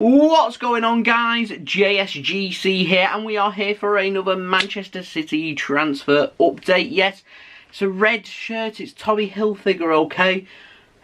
What's going on, guys? JSGC here, and we are here for another Manchester City transfer update. Yes, it's a red shirt, it's Tommy Hilfiger, okay?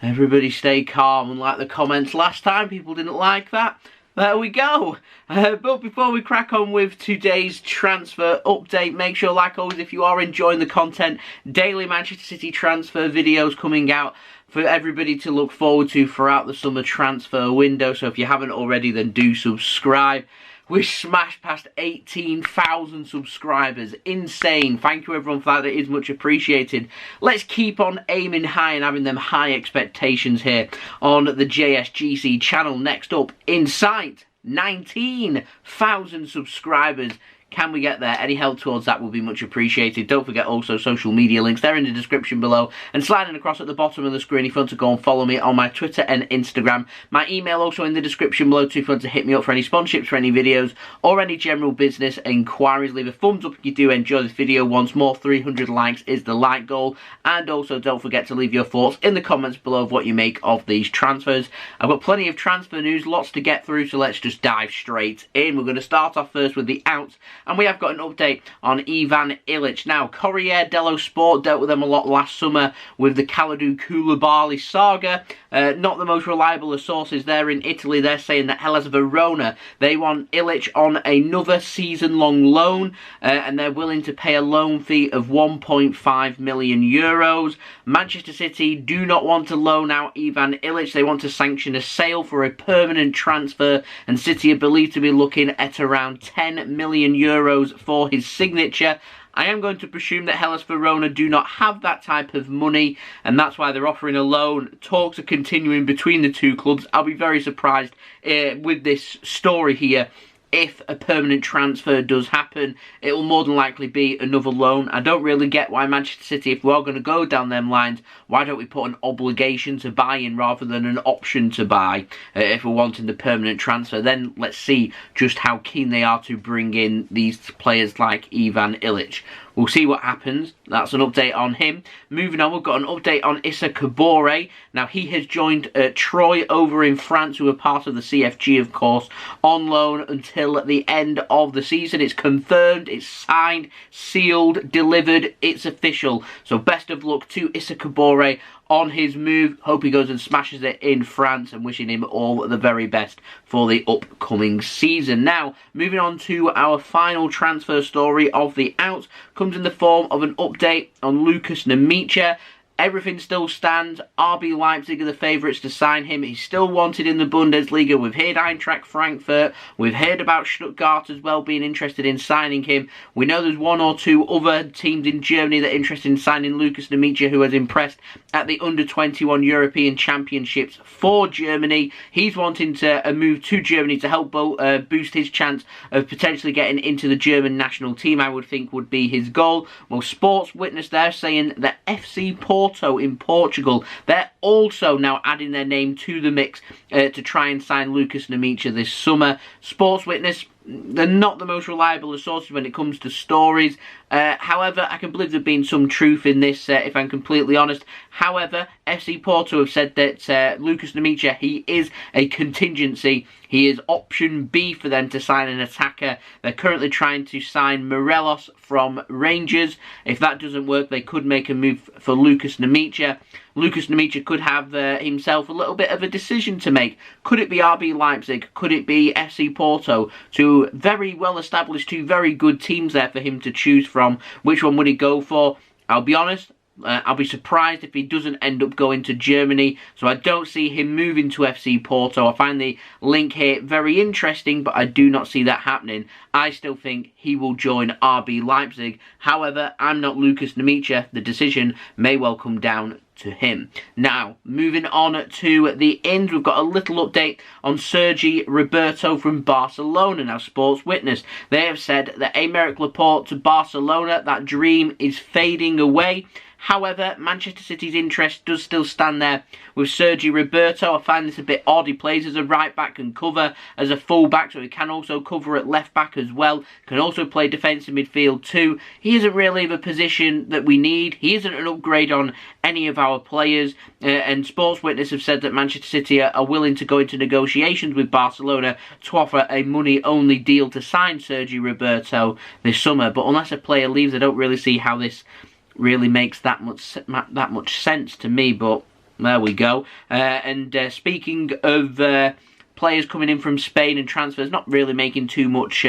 Everybody stay calm, unlike the comments last time, people didn't like that. There we go. But before we crack on with today's transfer update, make sure, like always, if you are enjoying the content, daily Manchester City transfer videos coming out for everybody to look forward to throughout the summer transfer window. So if you haven't already, then do subscribe. We've smashed past 18,000 subscribers. Insane. Thank you everyone for that. It is much appreciated. Let's keep on aiming high and having them high expectations here on the JSGC channel. Next up, in sight, 19,000 subscribers. Can we get there? Any help towards that would be much appreciated. Don't forget also social media links. They're in the description below. And sliding across at the bottom of the screen if you want to go and follow me on my Twitter and Instagram. My email also in the description below too if you want to hit me up for any sponsorships for any videos or any general business inquiries. Leave a thumbs up if you do enjoy this video. Once more, 300 likes is the like goal. And also don't forget to leave your thoughts in the comments below of what you make of these transfers. I've got plenty of transfer news, lots to get through, so let's just dive straight in. We're going to start off first with the outs. And we have got an update on Ivan Ilic. Now, Corriere dello Sport dealt with them a lot last summer with the Kalidou Koulibaly saga. Not the most reliable of sources there in Italy. They're saying that Hellas Verona, they want Ilic on another season-long loan, and they're willing to pay a loan fee of 1.5 million euros. Manchester City do not want to loan out Ivan Ilic. They want to sanction a sale for a permanent transfer, and City are believed to be looking at around 10 million euros for his signature. I am going to presume that Hellas Verona do not have that type of money, and that's why they're offering a loan. Talks are continuing between the two clubs. I'll be very surprised with this story here. If a permanent transfer does happen, it will more than likely be another loan. I don't really get why Manchester City, if we are going to go down them lines, why don't we put an obligation to buy in rather than an option to buy if we're wanting the permanent transfer? Then let's see just how keen they are to bring in these players like Ivan Ilic. We'll see what happens. That's an update on him. Moving on, we've got an update on Issa Kabore. Now, he has joined Troy over in France, who are part of the CFG, of course, on loan until the end of the season. It's confirmed, it's signed, sealed, delivered, it's official. So best of luck to Issa Kabore on his move. Hope he goes and smashes it in France, and wishing him all the very best for the upcoming season. Now, moving on to our final transfer story of the out, comes in the form of an update on Lukas Nmecha. Everything still stands. RB Leipzig are the favourites to sign him. He's still wanted in the Bundesliga. We've heard Eintracht Frankfurt. We've heard about Stuttgart as well being interested in signing him. We know there's one or two other teams in Germany that are interested in signing Lukas Nmecha, who has impressed at the Under-21 European Championships for Germany. He's wanting to move to Germany to help boost his chance of potentially getting into the German national team, I would think would be his goal. Well, Sports Witness there saying that FC Porto in Portugal, they're also now adding their name to the mix to try and sign Lukas Nmecha this summer. Sports Witness, they're not the most reliable of sources when it comes to stories. However, I can believe there's been some truth in this, if I'm completely honest. However, FC Porto have said that Lukas Nmecha, he is a contingency. He is option B for them to sign an attacker. They're currently trying to sign Morelos from Rangers. If that doesn't work, they could make a move for Lukas Nmecha. Lukas Nmecha could have himself a little bit of a decision to make. Could it be RB Leipzig? Could it be FC Porto? Two very well established, two very good teams there for him to choose from. Which one would he go for? I'll be honest, I'll be surprised if he doesn't end up going to Germany. So I don't see him moving to FC Porto. I find the link here very interesting, but I do not see that happening. I still think he will join RB Leipzig. However, I'm not Lukas Nmecha. The decision may well come down to him. Now, moving on to the ins, we've got a little update on Sergi Roberto from Barcelona. Now, Sports Witness, they have said that Aymeric Laporte to Barcelona, that dream is fading away. However, Manchester City's interest does still stand there with Sergi Roberto. I find this a bit odd. He plays as a right back and cover as a full back, so he can also cover at left back as well. Can also play defensive midfield too. He isn't really the position that we need. He isn't an upgrade on any of our players. And Sports Witness have said that Manchester City are willing to go into negotiations with Barcelona to offer a money-only deal to sign Sergi Roberto this summer. But unless a player leaves, I don't really see how this really makes that much sense to me. But there we go. Speaking of players coming in from Spain and transfers not really making too much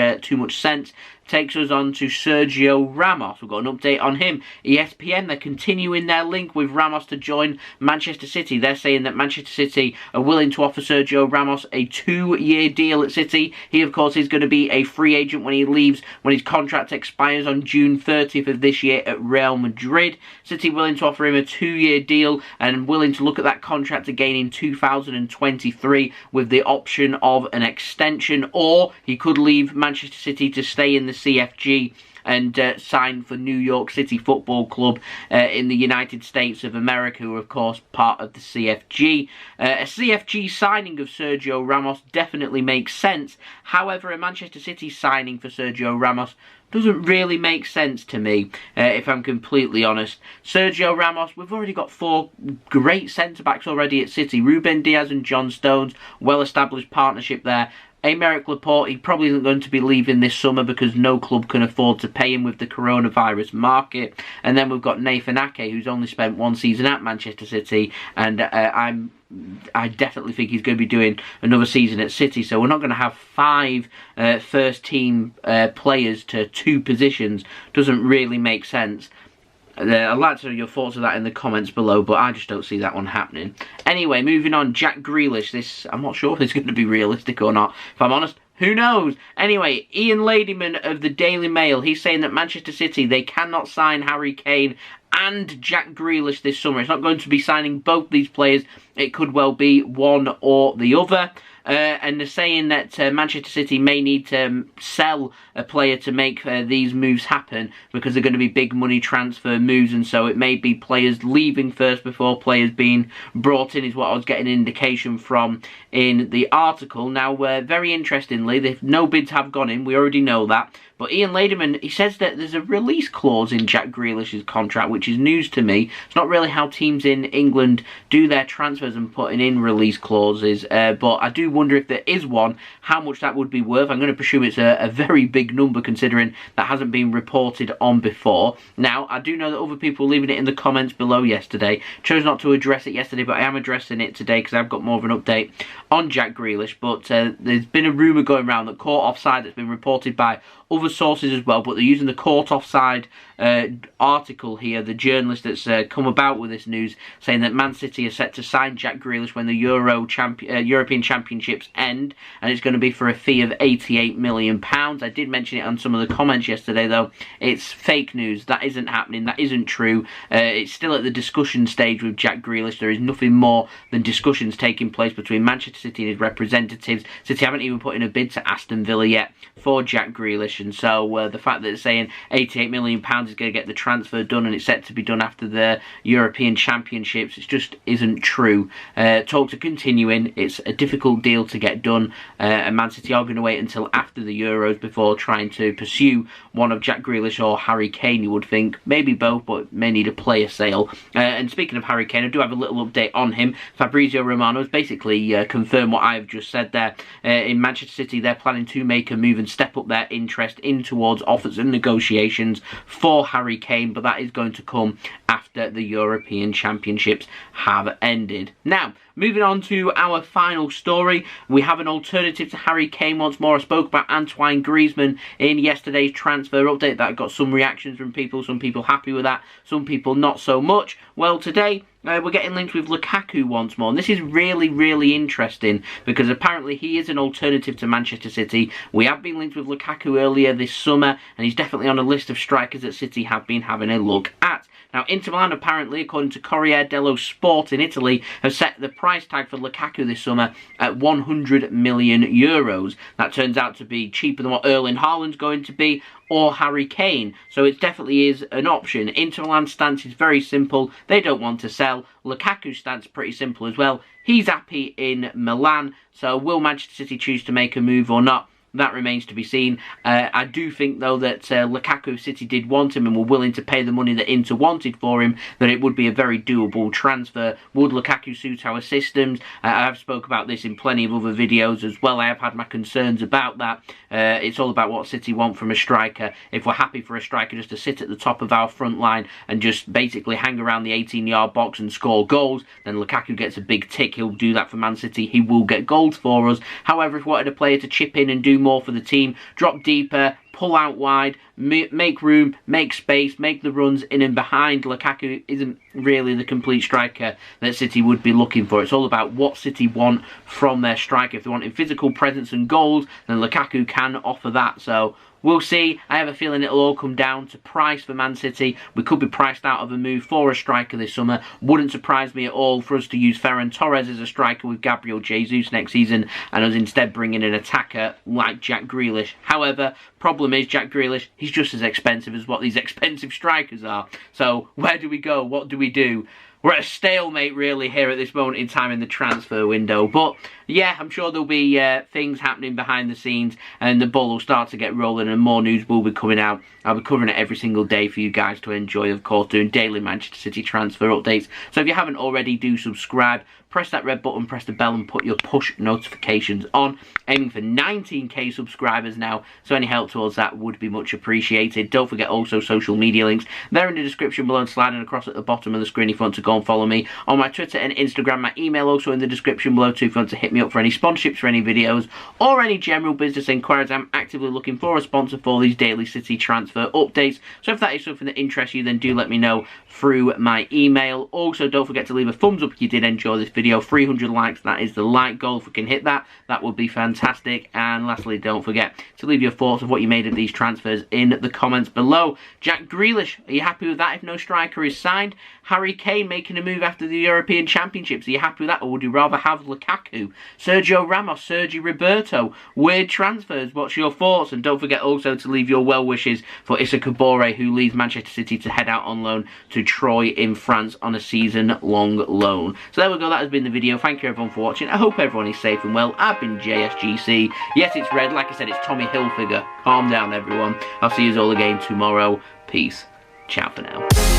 sense, takes us on to Sergio Ramos. We've got an update on him. ESPN, they're continuing their link with Ramos to join Manchester City. They're saying that Manchester City are willing to offer Sergio Ramos a 2-year deal at City. He, of course, is going to be a free agent when he leaves, when his contract expires on June 30th of this year at Real Madrid. City willing to offer him a 2-year deal and willing to look at that contract again in 2023 with the option of an extension, or he could leave Manchester City to stay in the CFG and sign for New York City Football Club in the United States of America, who are of course part of the CFG. A CFG signing of Sergio Ramos definitely makes sense. However, a Manchester City signing for Sergio Ramos doesn't really make sense to me, if I'm completely honest. Sergio Ramos, we've already got 4 great centre-backs already at City. Ruben Diaz and John Stones, well-established partnership there. Aymeric Laporte, he probably isn't going to be leaving this summer because no club can afford to pay him with the coronavirus market. And then we've got Nathan Ake, who's only spent 1 season at Manchester City, and I definitely think he's going to be doing another season at City. So we're not going to have 5 first-team players to 2 positions. Doesn't really make sense. I'd like to know your thoughts of that in the comments below, but I just don't see that one happening. Anyway, moving on, Jack Grealish. I'm not sure if it's going to be realistic or not, if I'm honest. Who knows? Anyway, Ian Ladyman of the Daily Mail, he's saying that Manchester City, they cannot sign Harry Kane and Jack Grealish this summer. It's not going to be signing both these players. It could well be one or the other. And they're saying that Manchester City may need to sell a player to make these moves happen, because they're going to be big money transfer moves, and so it may be players leaving first before players being brought in, is what I was getting an indication from in the article. Now, very interestingly, no bids have gone in, we already know that, but Ian Ladyman, he says that there's a release clause in Jack Grealish's contract, which is news to me. It's not really how teams in England do their transfers and putting in release clauses, but I do wonder if there is one, how much that would be worth. I'm going to presume it's a very big number, considering that hasn't been reported on before. Now, I do know that other people were leaving it in the comments below yesterday. Chose not to address it yesterday, but I am addressing it today because I've got more of an update on Jack Grealish. But there's been a rumour going around that caught offside that's been reported by other sources as well, but they're using the Caught Offside article here, the journalist that's come about with this news, saying that Man City are set to sign Jack Grealish when the European Championships end, and it's going to be for a fee of £88 million. I did mention it on some of the comments yesterday, though. It's fake news. That isn't happening. That isn't true. It's still at the discussion stage with Jack Grealish. There is nothing more than discussions taking place between Manchester City and his representatives. City haven't even put in a bid to Aston Villa yet for Jack Grealish, and so the fact that it's saying £88 million is going to get the transfer done and it's set to be done after the European Championships, it just isn't true. Talks are continuing. It's a difficult deal to get done, and Man City are going to wait until after the Euros before trying to pursue one of Jack Grealish or Harry Kane, you would think. Maybe both, but may need a player sale. And speaking of Harry Kane, I do have a little update on him. Fabrizio Romano has basically confirmed what I've just said there. In Manchester City, they're planning to make a move and step up their interest in towards offers and negotiations for Harry Kane, but that is going to come after the European Championships have ended. Now, moving on to our final story, we have an alternative to Harry Kane once more. I spoke about Antoine Griezmann in yesterday's transfer update. That got some reactions from people, some people happy with that, some people not so much. Well, today we're getting linked with Lukaku once more, and this is really, really interesting because apparently he is an alternative to Manchester City. We have been linked with Lukaku earlier this summer, and he's definitely on a list of strikers that City have been having a look at. Now, Inter Milan Milan, apparently, according to Corriere dello Sport in Italy, have set the price tag for Lukaku this summer at €100 million. That turns out to be cheaper than what Erling Haaland's going to be, or Harry Kane. So it definitely is an option. Inter Milan's stance is very simple. They don't want to sell. Lukaku's stance is pretty simple as well. He's happy in Milan. So will Manchester City choose to make a move or not? That remains to be seen. I do think, though, that Lukaku, if City did want him and were willing to pay the money that Inter wanted for him, that it would be a very doable transfer. Would Lukaku suit our systems? I have spoke about this in plenty of other videos as well. I have had my concerns about that. It's all about what City want from a striker. If we're happy for a striker just to sit at the top of our front line and just basically hang around the 18-yard box and score goals, then Lukaku gets a big tick. He'll do that for Man City. He will get goals for us. However, if we wanted a player to chip in and do more for the team, drop deeper, pull out wide, make room, make space, make the runs in and behind, Lukaku isn't really the complete striker that City would be looking for. It's all about what City want from their striker. If they want physical presence and goals, then Lukaku can offer that. So we'll see. I have a feeling it'll all come down to price for Man City. We could be priced out of a move for a striker this summer. Wouldn't surprise me at all for us to use Ferran Torres as a striker with Gabriel Jesus next season and us instead bring in an attacker like Jack Grealish. However, problem is Jack Grealish, he's just as expensive as what these expensive strikers are. So where do we go? What do we do? We're at a stalemate really here at this moment in time in the transfer window. But yeah, I'm sure there'll be things happening behind the scenes and the ball will start to get rolling and more news will be coming out. I'll be covering it every single day for you guys to enjoy, of course, doing daily Manchester City transfer updates. So if you haven't already, do subscribe. Press that red button, press the bell and put your push notifications on. Aiming for 19k subscribers now, so any help towards that would be much appreciated. Don't forget also social media links. They're in the description below and sliding across at the bottom of the screen if you want to go and follow me on my Twitter and Instagram. My email also in the description below too if you want to hit me up for any sponsorships for any videos or any general business inquiries. I'm actively looking for a sponsor for these daily City transfer updates. So if that is something that interests you, then do let me know through my email. Also, don't forget to leave a thumbs up if you did enjoy this video. 300 likes, that is the like goal. If we can hit that, that would be fantastic. And lastly, don't forget to leave your thoughts of what you made of these transfers in the comments below. Jack Grealish, are you happy with that if no striker is signed? Harry Kane making a move after the European Championships, are you happy with that, or would you rather have Lukaku? Sergio Ramos, Sergi Roberto, weird transfers, what's your thoughts? And don't forget also to leave your well wishes for Issa Kabore, who leaves Manchester City to head out on loan to Troyes in France on a season-long loan. So there we go, that has been the video. Thank you everyone for watching. I hope everyone is safe and well. I've been JSGC. Yes, it's red. Like I said, it's Tommy Hilfiger. Calm down, everyone. I'll see you all again tomorrow. Peace. Ciao for now.